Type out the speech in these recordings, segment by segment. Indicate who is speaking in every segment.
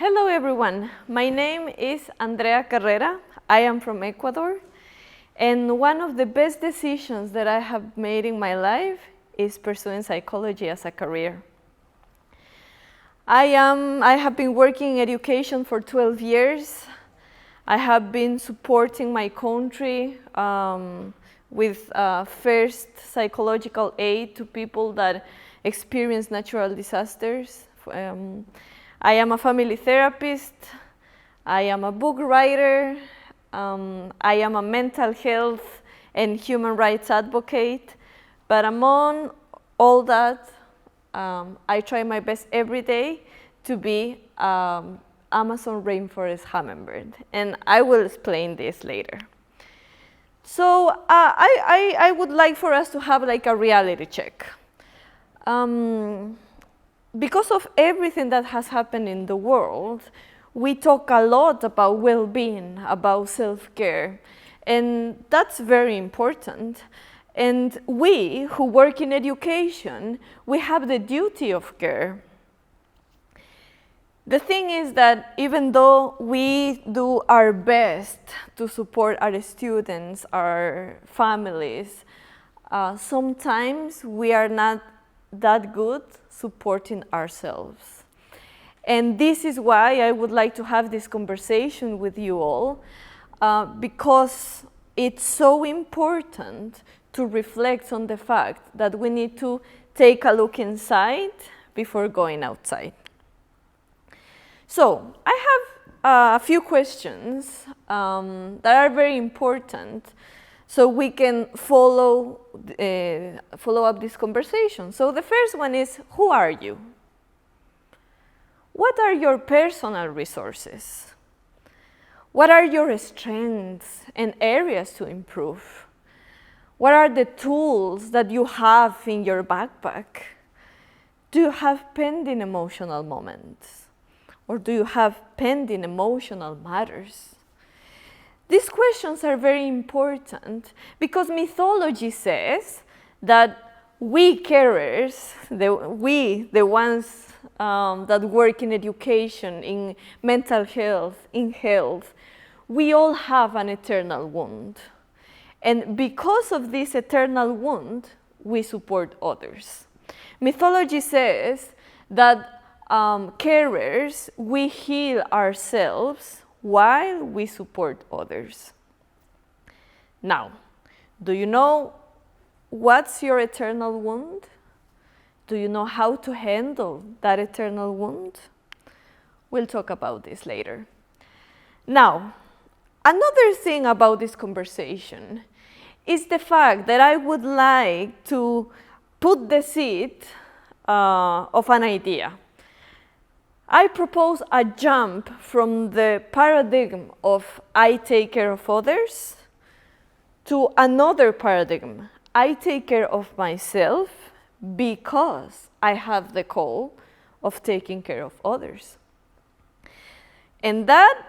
Speaker 1: Hello everyone, my name is Andrea Carrera. I am from Ecuador, and one of the best decisions that I have made in my life is pursuing psychology as a career. I have been working in education for 12 years. I have been supporting my country with first psychological aid to people that experience natural disasters. I am a family therapist, I am a book writer, I am a mental health and human rights advocate, but among all that, I try my best every day to be Amazon rainforest hummingbird, and I will explain this later. So I would like for us to have like a reality check. Because of everything that has happened in the world, we talk a lot about well-being, about self-care, and that's very important. And we who work in education, we have the duty of care. The thing is that even though we do our best to support our students, our families, sometimes we are not that good supporting ourselves. And this is why I would like to have this conversation with you all, because it's so important to reflect on the fact that we need to take a look inside before going outside. So I have a few questions that are very important so we can follow up this conversation. So the first one is, who are you? What are your personal resources? What are your strengths and areas to improve? What are the tools that you have in your backpack? Do you have pending emotional moments? Or do you have pending emotional matters? These questions are very important because mythology says that we carers, the ones that work in education, in mental health, in health, we all have an eternal wound. And because of this eternal wound, we support others. Mythology says that carers, we heal ourselves while we support others. Now, do you know what's your eternal wound? Do you know how to handle that eternal wound? We'll talk about this later. Now, another thing about this conversation is the fact that I would like to put the seed of an idea. I propose a jump from the paradigm of I take care of others to another paradigm. I take care of myself because I have the call of taking care of others. And that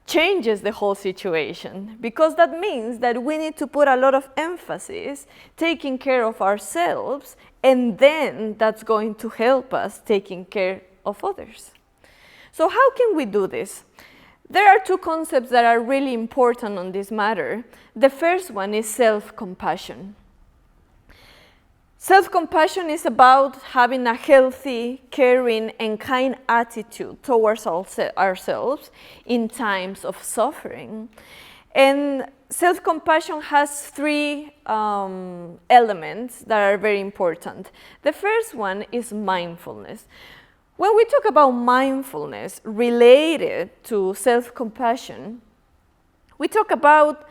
Speaker 1: changes the whole situation, because that means that we need to put a lot of emphasis taking care of ourselves, and then that's going to help us taking care of others. So how can we do this? There are two concepts that are really important on this matter. The first one is self-compassion. Self-compassion is about having a healthy, caring, and kind attitude towards ourselves in times of suffering. And self-compassion has three elements that are very important. The first one is mindfulness. When we talk about mindfulness related to self-compassion, we talk about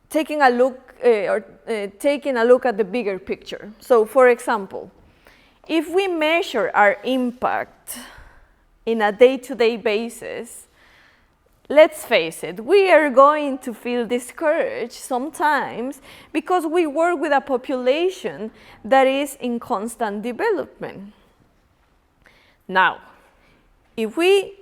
Speaker 1: taking a look at the bigger picture. So, for example, if we measure our impact in a day-to-day basis, let's face it, we are going to feel discouraged sometimes because we work with a population that is in constant development. Now, if we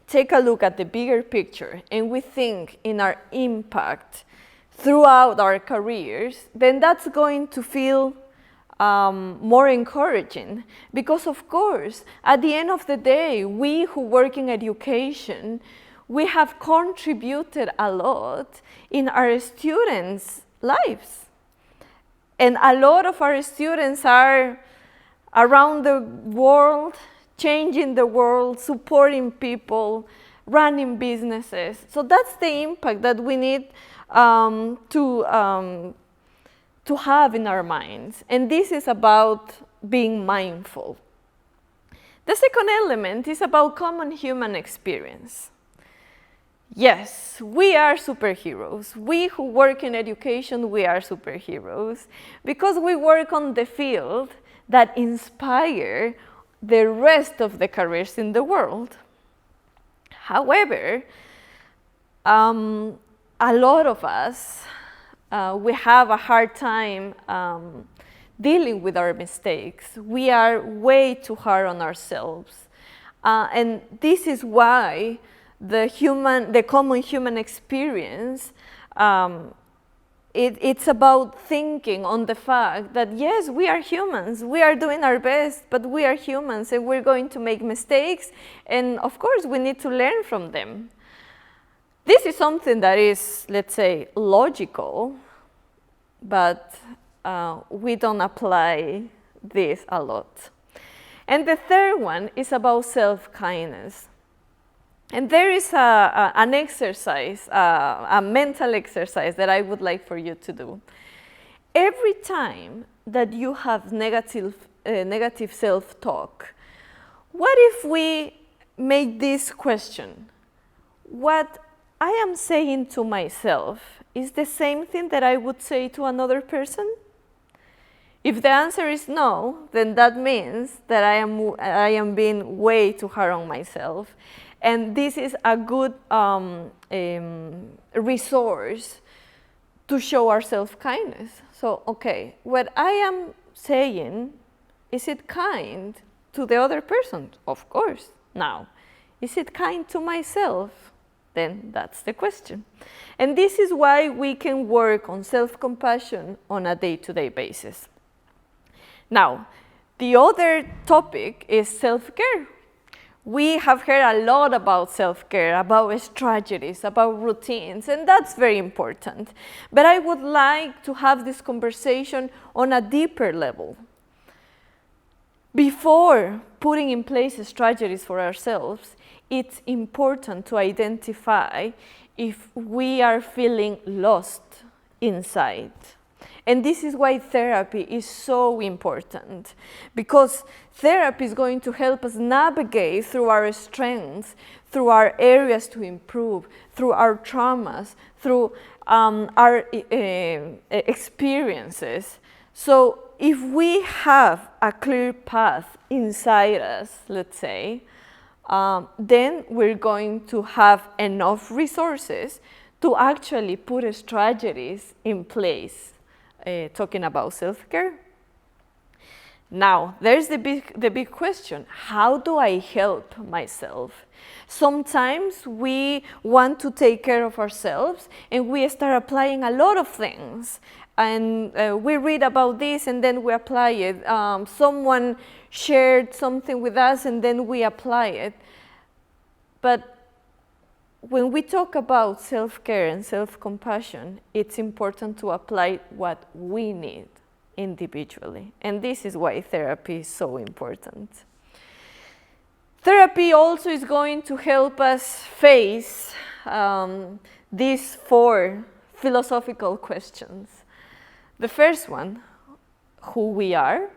Speaker 1: take a look at the bigger picture and we think in our impact throughout our careers, then that's going to feel more encouraging. Because of course, at the end of the day, we who work in education, we have contributed a lot in our students' lives. And a lot of our students are around the world, changing the world, supporting people, running businesses. So that's the impact that we need to have in our minds. And this is about being mindful. The second element is about common human experience. Yes, we are superheroes. We who work in education, we are superheroes because we work on the field that inspire the rest of the careers in the world. However, a lot of us, we have a hard time dealing with our mistakes. We are way too hard on ourselves. And this is why the common human experience, it's about thinking on the fact that yes, we are humans, we are doing our best, but we are humans and we're going to make mistakes, and of course we need to learn from them. This is something that is, let's say, logical, but we don't apply this a lot. And the third one is about self-kindness. And there is an exercise, a mental exercise that I would like for you to do. Every time that you have negative self-talk, what if we make this question? What I am saying to myself is the same thing that I would say to another person? If the answer is no, then that means that I am being way too hard on myself. And this is a good resource to show our self-kindness. So, okay, what I am saying, is it kind to the other person? Of course. Now, is it kind to myself? Then that's the question. And this is why we can work on self-compassion on a day-to-day basis. Now, the other topic is self-care. We have heard a lot about self-care, about strategies, about routines, and that's very important. But I would like to have this conversation on a deeper level. Before putting in place strategies for ourselves, it's important to identify if we are feeling lost inside. And this is why therapy is so important, because therapy is going to help us navigate through our strengths, through our areas to improve, through our traumas, through our experiences. So if we have a clear path inside us, let's say, then we're going to have enough resources to actually put strategies in place. Talking about self-care. Now, there's the big question. How do I help myself? Sometimes we want to take care of ourselves and we start applying a lot of things. And we read about this and then we apply it. Someone shared something with us and then we apply it. But when we talk about self-care and self-compassion, it's important to apply what we need individually. And this is why therapy is so important. Therapy also is going to help us face these 4 philosophical questions. The first one, who we are,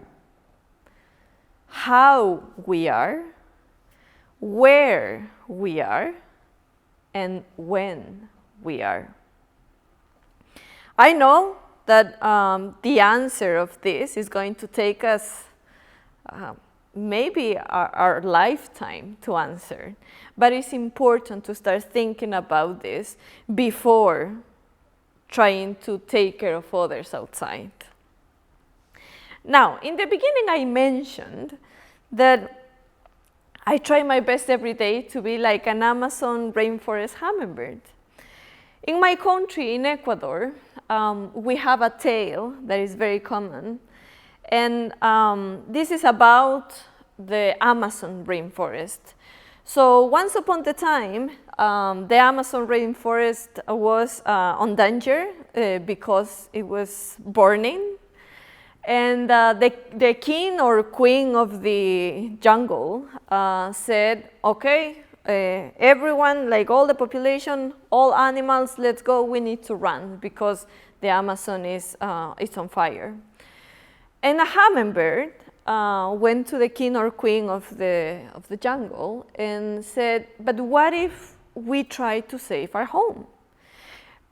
Speaker 1: how we are, where we are, and when we are. I know that the answer of this is going to take us maybe our lifetime to answer, but it's important to start thinking about this before trying to take care of others outside. Now, in the beginning I mentioned that I try my best every day to be like an Amazon rainforest hummingbird. In my country, in Ecuador, we have a tale that is very common. And this is about the Amazon rainforest. So once upon a time, the Amazon rainforest was on danger because it was burning. And the king or queen of the jungle said, okay, everyone, like all the population, all animals, let's go, we need to run because the Amazon is it's on fire. And a hummingbird went to the king or queen of the jungle and said, but what if we try to save our home?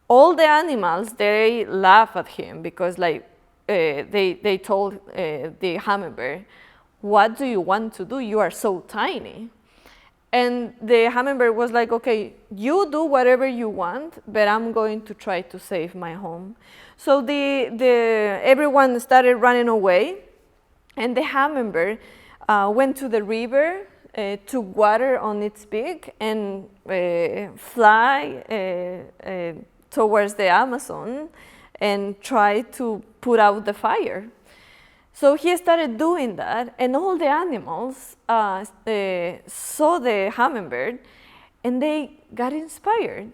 Speaker 1: All the animals, they laugh at him because like they told the hummingbird, what do you want to do? You are so tiny. And the hummingbird was like, okay, you do whatever you want, but I'm going to try to save my home. So everyone started running away, and the hummingbird went to the river, took water on its beak, and fly towards the Amazon and try to put out the fire. So he started doing that, and all the animals saw the hummingbird, and they got inspired.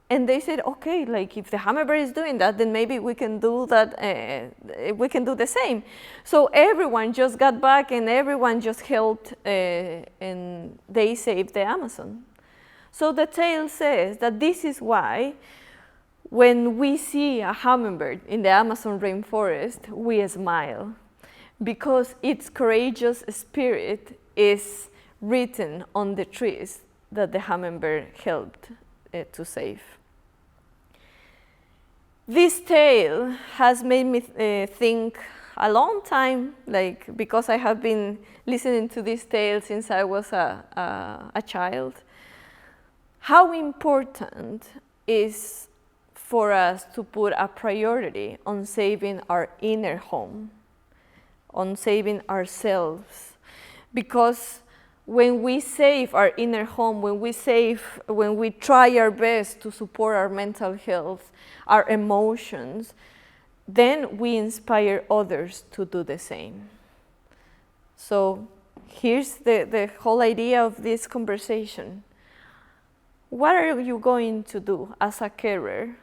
Speaker 1: And they said, okay, like if the hummingbird is doing that, then maybe we can do that, we can do the same. So everyone just got back, and everyone just helped, and they saved the Amazon. So the tale says that this is why when we see a hummingbird in the Amazon rainforest, we smile, because its courageous spirit is written on the trees that the hummingbird helped to save. This tale has made me think a long time, like because I have been listening to this tale since I was a child, how important is for us to put a priority on saving our inner home, on saving ourselves. Because when we save our inner home, when we try our best to support our mental health, our emotions, then we inspire others to do the same. So here's the whole idea of this conversation. What are you going to do as a carer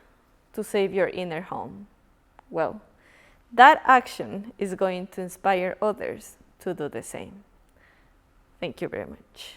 Speaker 1: to save your inner home? Well, that action is going to inspire others to do the same. Thank you very much.